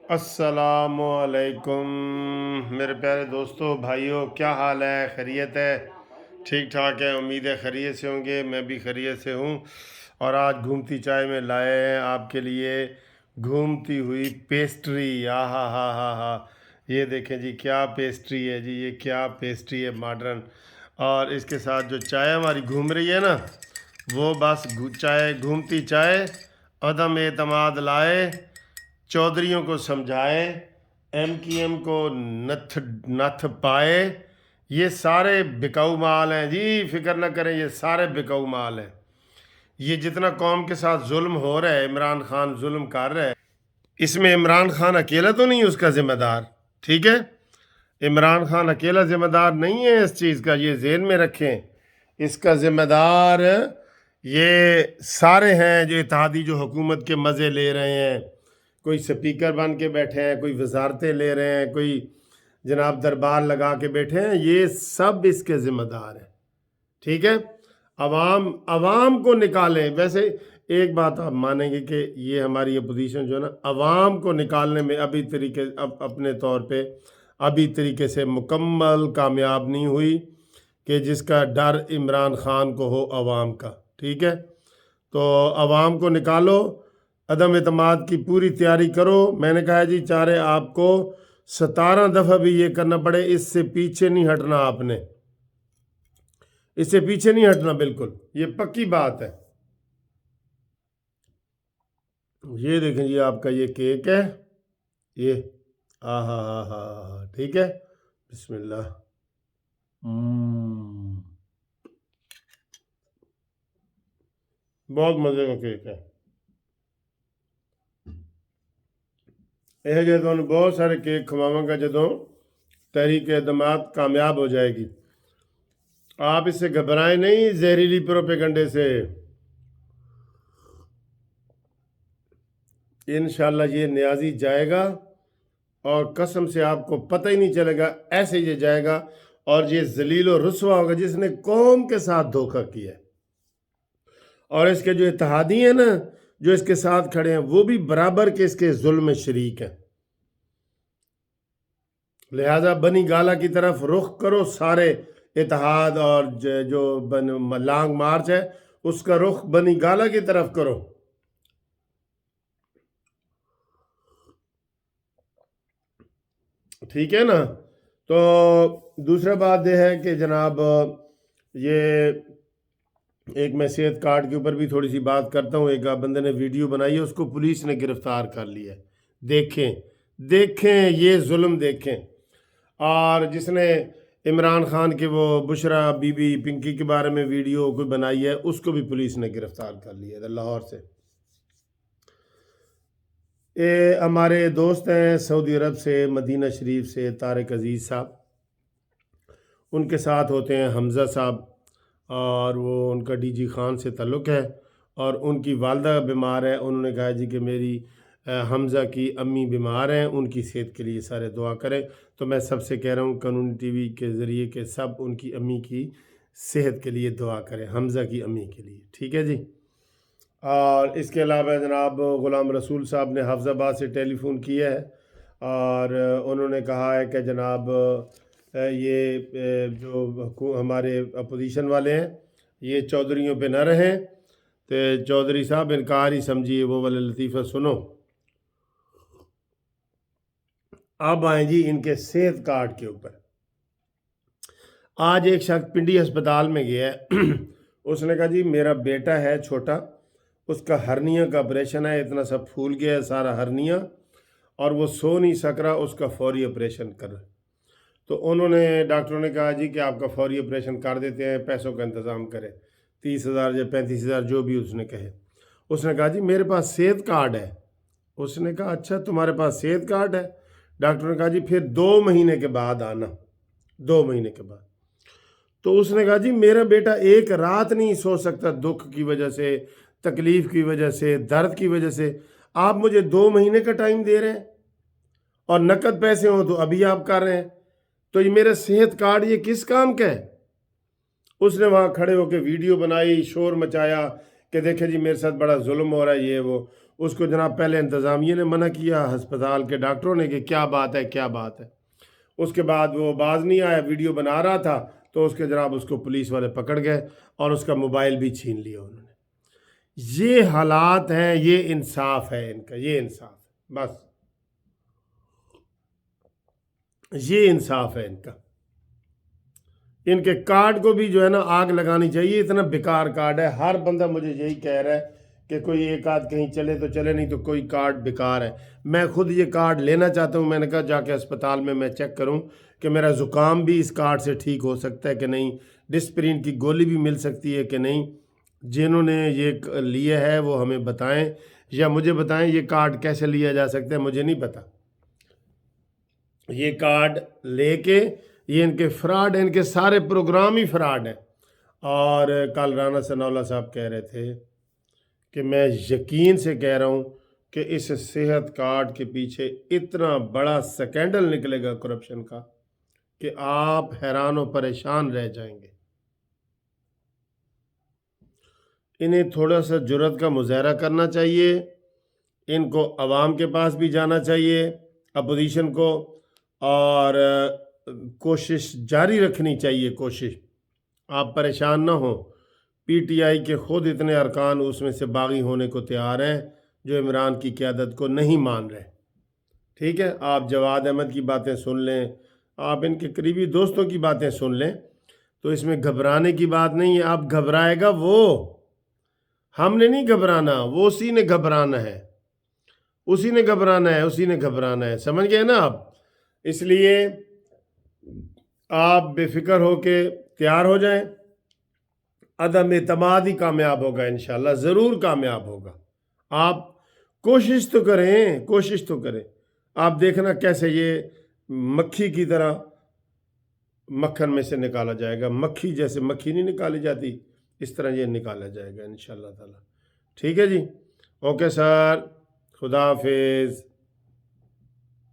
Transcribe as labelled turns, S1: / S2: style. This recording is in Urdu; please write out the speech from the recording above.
S1: السلام علیکم میرے پیارے دوستو بھائیوں، کیا حال ہے؟ خیریت ہے؟ ٹھیک ٹھاک ہے، امید ہے خیریت سے ہوں گے۔ میں بھی خیریت سے ہوں، اور آج گھومتی چائے میں لائے ہیں آپ کے لیے گھومتی ہوئی پیسٹری۔ ہاں ہاں ہاں ہاں، یہ دیکھیں جی کیا پیسٹری ہے جی، یہ کیا پیسٹری ہے ماڈرن۔ اور اس کے ساتھ جو چائے ہماری گھوم رہی ہے نا، وہ بس چائے، گھومتی چائے عدم اعتماد لائے، چودھریوں کو سمجھائے، ایم کی ایم کو نتھ پائے۔ یہ سارے بکاؤ مال ہیں جی، فکر نہ کریں، یہ سارے بکاؤ مال ہیں۔ یہ جتنا قوم کے ساتھ ظلم ہو رہا ہے، عمران خان ظلم کر رہا ہے، اس میں عمران خان اکیلا تو نہیں اس کا ذمہ دار، ٹھیک ہے؟ عمران خان اکیلا ذمہ دار نہیں ہے اس چیز کا، یہ ذہن میں رکھیں۔ اس کا ذمہ دار یہ سارے ہیں جو اتحادی، جو حکومت کے مزے لے رہے ہیں۔ کوئی سپیکر بن کے بیٹھے ہیں، کوئی وزارتیں لے رہے ہیں، کوئی جناب دربار لگا کے بیٹھے ہیں، یہ سب اس کے ذمہ دار ہیں، ٹھیک ہے؟ عوام کو نکالیں۔ ویسے ایک بات آپ مانیں گے کہ یہ ہماری اپوزیشن جو ہے نا، عوام کو نکالنے میں اپنے طور پہ ابھی طریقے سے مکمل کامیاب نہیں ہوئی، کہ جس کا ڈر عمران خان کو ہو عوام کا، ٹھیک ہے؟ تو عوام کو نکالو، عدم اعتماد کی پوری تیاری کرو۔ میں نے کہا جی چارے آپ کو 17 دفعہ بھی یہ کرنا پڑے، اس سے پیچھے نہیں ہٹنا، آپ نے اس سے پیچھے نہیں ہٹنا، بالکل یہ پکی بات ہے۔ یہ دیکھیں جی آپ کا یہ کیک ہے، یہ ہاں ہاں ہاں ہاں ہاں، ٹھیک ہے، بسم اللہ۔ بہت مزے کا کیک ہے۔ یہ جدوں بہت سارے کیک کھواواں گا جدوں تحریک اعتماد کامیاب ہو جائے گی۔ آپ اس سے گھبرائیں نہیں، زہریلی پروپیگنڈے سے۔ انشاءاللہ یہ نیازی جائے گا، اور قسم سے آپ کو پتہ ہی نہیں چلے گا، ایسے یہ جائے گا، اور یہ ذلیل و رسوا ہوگا جس نے قوم کے ساتھ دھوکہ کیا ہے۔ اور اس کے جو اتحادی ہیں نا، جو اس کے ساتھ کھڑے ہیں، وہ بھی برابر کے اس کے ظلم میں شریک ہیں۔ لہذا بنی گالا کی طرف رخ کرو سارے اتحاد، اور جو لانگ مارچ ہے اس کا رخ بنی گالا کی طرف کرو۔ ٹھیک ہے نا؟ تو دوسرا بات یہ ہے کہ جناب، یہ ایک میں صحت کارڈ کے اوپر بھی تھوڑی سی بات کرتا ہوں۔ ایک بندے نے ویڈیو بنائی ہے، اس کو پولیس نے گرفتار کر لیا ہے۔ دیکھیں یہ ظلم دیکھیں۔ اور جس نے عمران خان کے وہ بشرا بی بی پنکی کے بارے میں ویڈیو کوئی بنائی ہے، اس کو بھی پولیس نے گرفتار کر لیا ہے لاہور سے۔ یہ ہمارے دوست ہیں سعودی عرب سے، مدینہ شریف سے، طارق عزیز صاحب، ان کے ساتھ ہوتے ہیں حمزہ صاحب، اور وہ ان کا ڈی جی خان سے تعلق ہے، اور ان کی والدہ بیمار ہے۔ انہوں نے کہا جی کہ میری حمزہ کی امی بیمار ہیں، ان کی صحت کے لیے سارے دعا کریں۔ تو میں سب سے کہہ رہا ہوں قانونی ٹی وی کے ذریعے کہ سب ان کی امی کی صحت کے لیے دعا کریں، حمزہ کی امی کے لیے، ٹھیک ہے جی؟ اور اس کے علاوہ جناب غلام رسول صاحب نے حافظ آباد سے ٹیلی فون کیا ہے، اور انہوں نے کہا ہے کہ جناب یہ جو ہمارے اپوزیشن والے ہیں، یہ چودھریوں پہ نہ رہیں، تو چودھری صاحب انکار ہی سمجھیے، وہ والے لطیفہ سنو۔ اب آئیں جی ان کے صحت کارڈ کے اوپر۔ آج ایک شخص پنڈی ہسپتال میں گیا ہے، اس نے کہا جی میرا بیٹا ہے چھوٹا، اس کا ہرنیا کا آپریشن ہے، اتنا سا پھول گیا ہے سارا ہرنیا، اور وہ سو نہیں سک رہا، اس کا فوری آپریشن کر رہا۔ تو انہوں نے ڈاکٹروں نے کہا جی کہ آپ کا فوری آپریشن کر دیتے ہیں، پیسوں کا انتظام کریں، 30,000 یا 35,000 جو بھی اس نے کہے۔ اس نے کہا جی میرے پاس صحت کارڈ ہے۔ اس نے کہا اچھا تمہارے پاس صحت کارڈ ہے؟ ڈاکٹر نے کہا جی پھر 2 مہینے کے بعد آنا، 2 مہینے کے بعد۔ تو اس نے کہا جی میرا بیٹا ایک رات نہیں سو سکتا، دکھ کی وجہ سے، تکلیف کی وجہ سے، درد کی وجہ سے، آپ مجھے 2 مہینے کا ٹائم دے رہے ہیں، اور نقد پیسے ہوں تو ابھی آپ کر رہے ہیں، تو یہ میرا صحت کارڈ یہ کس کام کا ہے؟ اس نے وہاں کھڑے ہو کے ویڈیو بنائی، شور مچایا کہ دیکھیں جی میرے ساتھ بڑا ظلم ہو رہا ہے، یہ وہ۔ اس کو جناب پہلے انتظامیہ نے منع کیا، ہسپتال کے ڈاکٹروں نے، کہ کیا بات ہے کیا بات ہے۔ اس کے بعد وہ باز نہیں آیا، ویڈیو بنا رہا تھا تو اس کے جناب اس کو پولیس والے پکڑ گئے اور اس کا موبائل بھی چھین لیا انہوں نے۔ یہ حالات ہیں، یہ انصاف ہے ان کا، یہ انصاف ہے، بس یہ انصاف ہے ان کا۔ ان کے کارڈ کو بھی جو ہے نا آگ لگانی چاہیے، اتنا بیکار کارڈ ہے۔ ہر بندہ مجھے یہی کہہ رہا ہے کہ کوئی ایک آدھ کہیں چلے تو چلے، نہیں تو کوئی کارڈ بیکار ہے۔ میں خود یہ کارڈ لینا چاہتا ہوں، میں نے کہا جا کے اسپتال میں چیک کروں کہ میرا زکام بھی اس کارڈ سے ٹھیک ہو سکتا ہے کہ نہیں، ڈسپرین کی گولی بھی مل سکتی ہے کہ نہیں۔ جنہوں نے یہ لیا ہے وہ ہمیں بتائیں، یا مجھے بتائیں یہ کارڈ کیسے لیا جا سکتا ہے، مجھے نہیں پتا۔ یہ کارڈ لے کے یہ ان کے فراڈ ہیں، ان کے سارے پروگرام ہی فراڈ ہیں۔ اور کل رانا ثناءاللہ صاحب کہہ رہے تھے کہ میں یقین سے کہہ رہا ہوں کہ اس صحت کارڈ کے پیچھے اتنا بڑا سکینڈل نکلے گا کرپشن کا کہ آپ حیران و پریشان رہ جائیں گے۔ انہیں تھوڑا سا جرأت کا مظاہرہ کرنا چاہیے، ان کو عوام کے پاس بھی جانا چاہیے، اپوزیشن کو، اور کوشش جاری رکھنی چاہیے۔ کوشش، آپ پریشان نہ ہوں۔ پی ٹی آئی کے خود اتنے ارکان اس میں سے باغی ہونے کو تیار ہیں جو عمران کی قیادت کو نہیں مان رہے۔ ٹھیک ہے، آپ جواد احمد کی باتیں سن لیں، آپ ان کے قریبی دوستوں کی باتیں سن لیں، تو اس میں گھبرانے کی بات نہیں ہے۔ آپ گھبرائے گا وہ، ہم نے نہیں گھبرانا، وہ اسی نے گھبرانا ہے، اسی نے گھبرانا ہے، اسی نے گھبرانا ہے، سمجھ گئے نا آپ؟ اس لیے آپ بے فکر ہو کے تیار ہو جائیں۔ عدم اعتماد ہی کامیاب ہوگا، انشاءاللہ ضرور کامیاب ہوگا۔ آپ کوشش تو کریں، کوشش تو کریں۔ آپ دیکھنا کیسے یہ مکھی کی طرح مکھن میں سے نکالا جائے گا، مکھی جیسے مکھی نہیں نکالی جاتی، اس طرح یہ نکالا جائے گا انشاءاللہ تعالی۔ ٹھیک ہے جی، اوکے سر، خدا حافظ۔